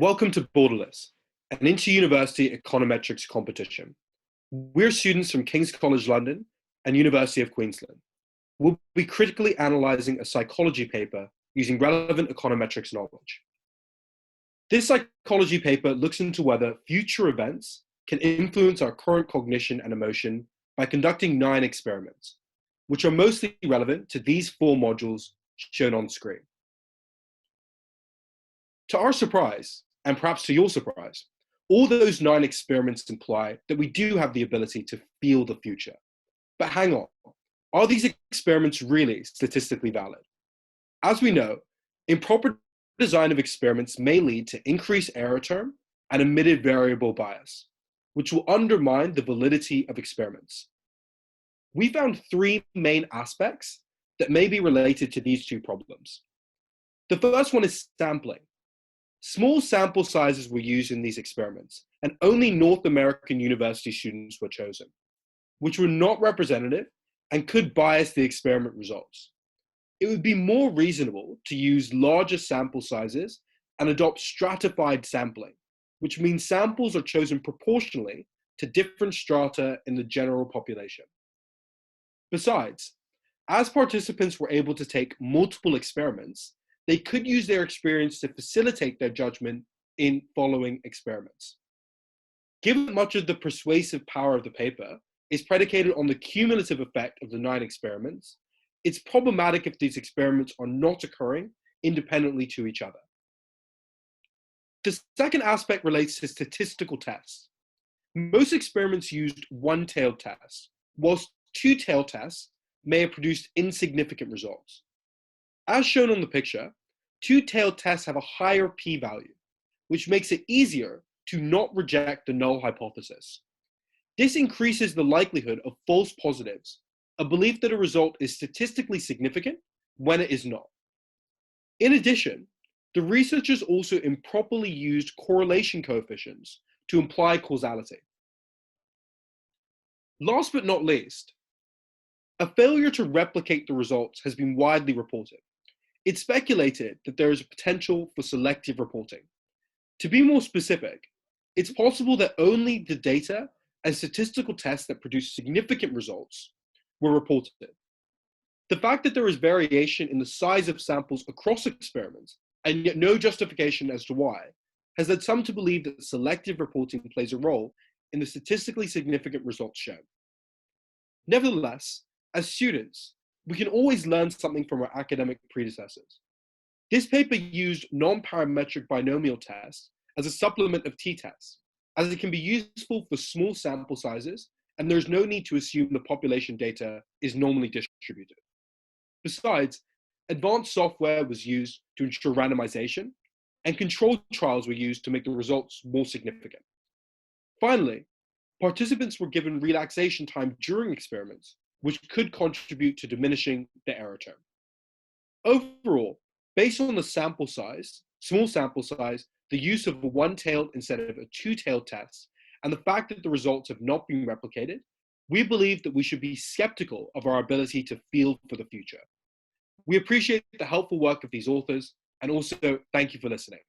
Welcome to Borderless, an inter-university econometrics competition. We're students from King's College London and University of Queensland. We'll be critically analysing a psychology paper using relevant econometrics knowledge. This psychology paper looks into whether future events can influence our current cognition and emotion by conducting 9 experiments, which are mostly relevant to these 4 modules shown on screen. To our surprise, and perhaps to your surprise, all those 9 experiments imply that we do have the ability to feel the future. But hang on, are these experiments really statistically valid? As we know, improper design of experiments may lead to increased error term and omitted variable bias, which will undermine the validity of experiments. We found 3 main aspects that may be related to these 2 problems. The first one is sampling. Small sample sizes were used in these experiments, and only North American university students were chosen, which were not representative and could bias the experiment results. It would be more reasonable to use larger sample sizes and adopt stratified sampling, which means samples are chosen proportionally to different strata in the general population. Besides, as participants were able to take multiple experiments, they could use their experience to facilitate their judgment in following experiments. Given that much of the persuasive power of the paper is predicated on the cumulative effect of the 9 experiments, it's problematic if these experiments are not occurring independently to each other. The second aspect relates to statistical tests. Most experiments used one-tailed tests, whilst 2-tailed tests may have produced insignificant results. As shown on the picture, 2-tailed tests have a higher p-value, which makes it easier to not reject the null hypothesis. This increases the likelihood of false positives, a belief that a result is statistically significant when it is not. In addition, the researchers also improperly used correlation coefficients to imply causality. Last but not least, a failure to replicate the results has been widely reported. It's speculated that there is a potential for selective reporting. To be more specific, it's possible that only the data and statistical tests that produce significant results were reported. The fact that there is variation in the size of samples across experiments, and yet no justification as to why, has led some to believe that selective reporting plays a role in the statistically significant results shown. Nevertheless, as students, we can always learn something from our academic predecessors. This paper used non-parametric binomial tests as a supplement of t-tests, as it can be useful for small sample sizes, and there's no need to assume the population data is normally distributed. Besides, advanced software was used to ensure randomization, and controlled trials were used to make the results more significant. Finally, participants were given relaxation time during experiments, which could contribute to diminishing the error term. Overall, based on the sample size, small sample size, the use of a one-tailed instead of a 2-tailed test, and the fact that the results have not been replicated, we believe that we should be skeptical of our ability to feel for the future. We appreciate the helpful work of these authors, and also thank you for listening.